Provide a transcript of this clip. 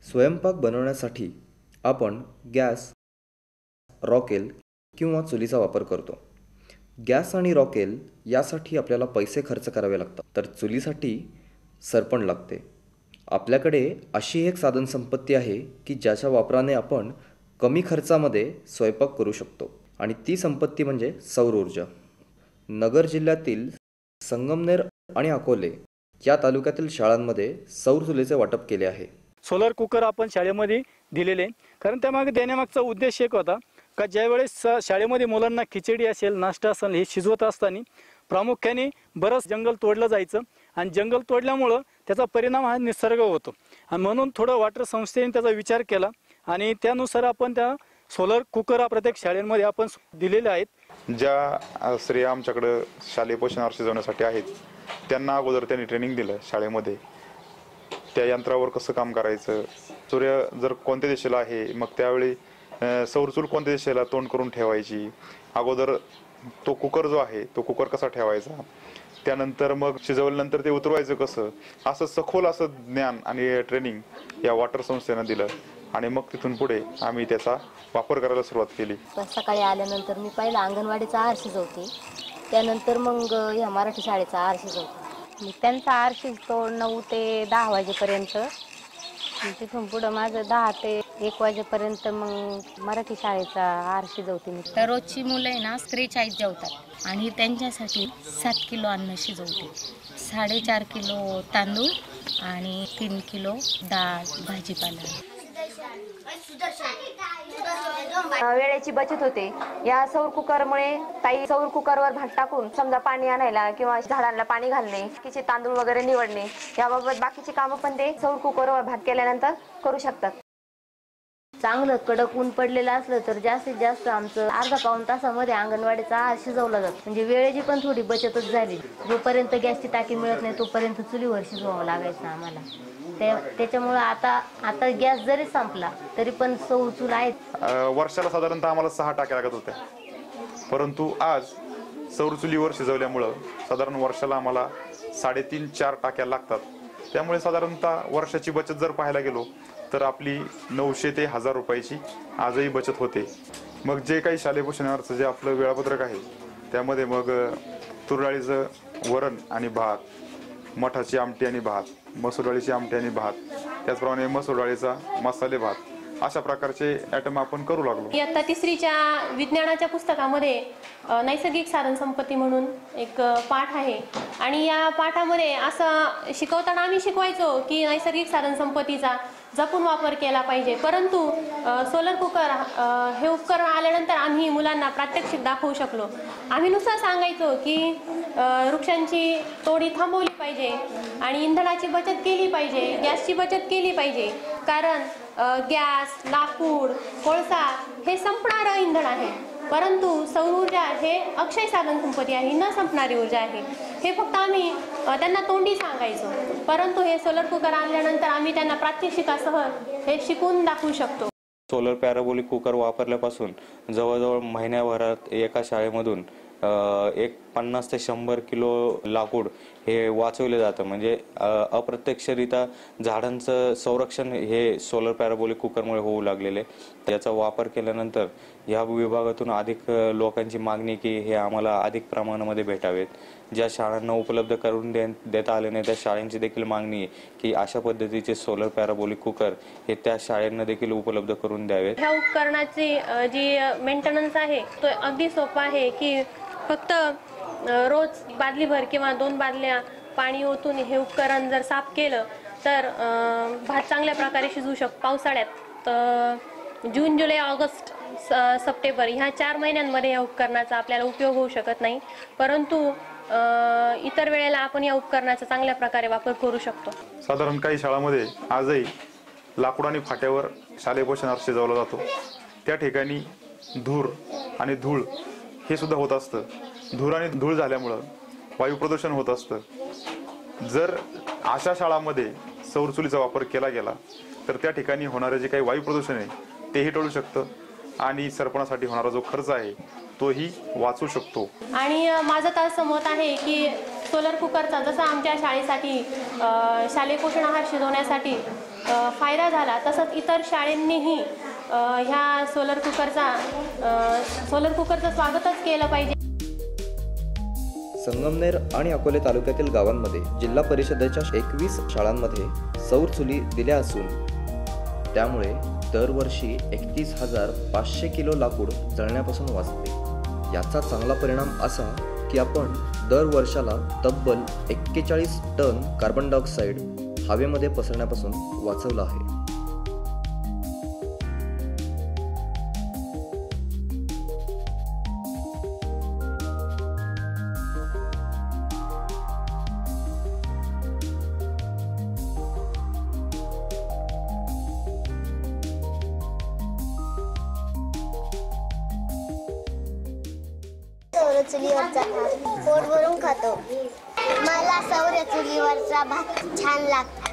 स्वयंपाक बनवण्यासाठी आपण गॅस, रॉकेल किंवा चुलीचा वापर करतो. गॅस आणि रॉकेल यासाठी आपल्याला पैसे खर्च करावे लागतात, तर चुलीसाठी सरपण लागते. आपल्याकडे अशी एक साधनसंपत्ती आहे की ज्याच्या वापराने आपण कमी खर्चामध्ये स्वयंपाक करू शकतो आणि ती संपत्ती म्हणजे सौर ऊर्जा. नगर जिल्ह्यातील संगमनेर आणि अकोले या तालुक्यातील शाळांमध्ये सौर चुलीचे वाटप केले आहे. सोलर कुकर आपण शाळेमध्ये दिलेले, कारण त्यामागे देण्यामागचा उद्देश एक होता का ज्यावेळेस शाळेमध्ये मुलांना खिचडी असेल, नाश्ता असेल हे शिजवत असताना प्रामुख्याने बरंच जंगल तोडलं जायचं आणि जंगल तोडल्यामुळं त्याचा परिणाम हा निसर्ग होतो आणि म्हणून थोडं वॉटर संस्थेने त्याचा विचार केला आणि त्यानुसार आपण त्या सोलर कुकर प्रत्येक शाळेमध्ये आपण दिलेले आहेत. ज्या स्त्रिया आमच्याकडे शालेय पोषणाहार शिजवण्यासाठी आहेत त्यांना अगोदर त्यांनी ट्रेनिंग दिलं शाळेमध्ये. त्या यंत्रावर कसं काम करायचं, सूर्य जर कोणत्या दिशेला आहे मग त्यावेळी सौरचूल कोणत्या दिशेला तोंड करून ठेवायची, अगोदर तो कुकर जो आहे तो कुकर कसा ठेवायचा, त्यानंतर मग शिजवल्यानंतर ते उतरवायचं कसं, असं सखोल असं ज्ञान आणि ट्रेनिंग या वॉटर संस्थेनं दिलं आणि मग तिथून पुढे आम्ही त्याचा वापर करायला सुरुवात केली. सकाळी आल्यानंतर मी पहिला अंगणवाडीचा आहार शिजवते, त्यानंतर मग या मराठी शाळेचा आहार शिजवते. त्यांचा आहार शिजतो 9 ते 10 वाजेपर्यंत. तिथून पुढं माझं 10 ते 1 वाजेपर्यंत मग मराठी शाळेचा आहार शिजवते मी. तर रोजची मुलं आहे ना 43 जेवतात आणि त्यांच्यासाठी 7 किलो अन्न शिजवते, 4.5 किलो तांदूळ आणि 3 किलो डाळ भाजीपाला. वेळेची बचत होते. या सौर कुकरमुळे ताई सौर कुकरवर भात टाकून समजा पाणी आणायला किंवा झाडांना पाणी घालणे, किती तांदूळ वगैरे निवडणे याबाबत बाकीची कामं पण ते सौर कुकरवर भात केल्यानंतर करू शकतात. चांगलं कडक ऊन पडलेलं असलं तर जास्तीत जास्त आमचं अर्धा-पाऊण तासामध्ये अंगणवाडीचा आहार शिजवला जातो. म्हणजे वेळेची पण थोडी बचतच झाली. जोपर्यंत गॅसची टाकी मिळत नाही तोपर्यंत चुलीवर शिजवावं लागायचं आम्हाला. त्याच्यामुळे आता गॅस जरी संपला तरी पण सौर चूल आहेत. वर्षाला साधारणतः आम्हाला 6 टाक्या लागत होत्या, परंतु आज सौर चुलीवर शिजवल्यामुळं साधारण वर्षाला आम्हाला 3.5-4 टाक्या लागतात. त्यामुळे साधारणतः वर्षाची बचत जर पाहायला गेलो तर आपली 900 ते 1000 रुपयाची आजही बचत होते. मग जे काही शालेय पोषणाहारचं जे आपलं वेळापत्रक आहे त्यामध्ये मग तूर डाळीचं वरण आणि भात, मठाची आमटी आणि भात, मसूर डाळीची आमटी आणि भात, त्याचप्रमाणे मसूर डाळीचा मसाले भात, अशा प्रकारचे आयटम आपण करू लागलो. इयत्ता 3च्या विज्ञानाच्या पुस्तकामध्ये नैसर्गिक साधनसंपत्ती म्हणून एक पाठ आहे आणि या पाठामध्ये असं शिकवताना आम्ही शिकवायचो की नैसर्गिक साधनसंपत्तीचा जपून वापर केला पाहिजे. परंतु सोलर कुकर हे उपकरण आल्यानंतर आम्ही मुलांना प्रात्यक्षिक दाखवू शकलो. आम्ही नुसतं सांगायचो की वृक्षांची तोडी थांबवली पाहिजे आणि इंधनाची बचत केली पाहिजे, गॅसची बचत केली पाहिजे, कारण गॅस, लाकूड, कोळसा हे संपणारं इंधन आहे, परंतु सौर ऊर्जा हे अक्षय साधन संपत्ती आहे, न संपणारी ऊर्जा आहे. हे फक्त आम्ही त्यांना तोंडी सांगायचो, परंतु हे सोलर कुकर आणल्यानंतर आम्ही त्यांना प्रात्यक्षिकासह हे शिकून दाखवू शकतो. सोलर पॅराबोलिक कुकर वापरल्यापासून जवळजवळ महिन्याभरात एका शाळेमधून 50 ते 100 किलो लाकूड हे वाचवले जातं. म्हणजे अप्रत्यक्षरित्या झाडांचं संरक्षण हे सोलर पॅराबोलिक कुकरमुळे होऊ लागलेले. याचा वापर केल्यानंतर या विभागातून अधिक लोकांची मागणी की हे आम्हाला अधिक प्रमाणामध्ये भेटावेत. ज्या शाळांना उपलब्ध करून देता आले नाही त्या शाळांची देखील मागणी आहे की अशा पद्धतीचे सोलर पॅराबोलिक कुकर हे त्या शाळांना देखील उपलब्ध करून द्यावेत. ह्या उपकरणाची जी मेंटेनन्स आहे तो अगदी सोपा आहे की फक्त रोज बादलीभर किंवा 2 बादल्या पाणी ओतून हे उपकरण जर साफ केलं तर भात चांगल्या प्रकारे शिजू शकतो. पावसाळ्यात जून, जुलै, ऑगस्ट, सप्टेंबर ह्या 4 महिन्यांमध्ये या उपकरणाचा आपल्याला उपयोग होऊ शकत नाही, परंतु इतर वेळेला आपण या उपकरणाचा चांगल्या प्रकारे वापर करू शकतो. साधारण काही शाळांमध्ये आजही लाकूड आणि फाट्यावर शालेय पोषणाहार शिजवला जातो. त्या ठिकाणी धूर आणि धूळ हे सुद्धा होत असतं. धूर आणि धूळ झाल्यामुळं वायू प्रदूषण होत असतं. जर अशा शाळांमध्ये सौर चुलीचा वापर केला गेला तर त्या ठिकाणी होणारे जे काही वायू प्रदूषण आहे तेही टळू शकतं आणि सरपणासाठी होणारा जो खर्च आहे तोही वाचू शकतो. आणि माझं तर असं मत आहे की सोलर कुकरचा जसा आमच्या शाळेसाठी शालेय पोषण आहार शिजवण्यासाठी फायदा झाला, तसंच इतर शाळांनीही ह्या सोलर कुकरचं स्वागतच केलं पाहिजे. संगमनेर आणि अकोले तालुक्यातील गावांमध्ये जिल्हा परिषदेच्या 21 शाळांमध्ये सौर चुली दिल्या असून त्यामुळे दरवर्षी 31,500 किलो लाकूड जळण्यापासून वाचते. याचा चांगला परिणाम असा की आपण दर वर्षाला तब्बल 41 टन कार्बन डायऑक्साईड हवेमध्ये पसरण्यापासून वाचवलं आहे. सौर चुलीवरचा भात पोट भरून खातो. मला सौर चुलीवरचा भात छान लागतो.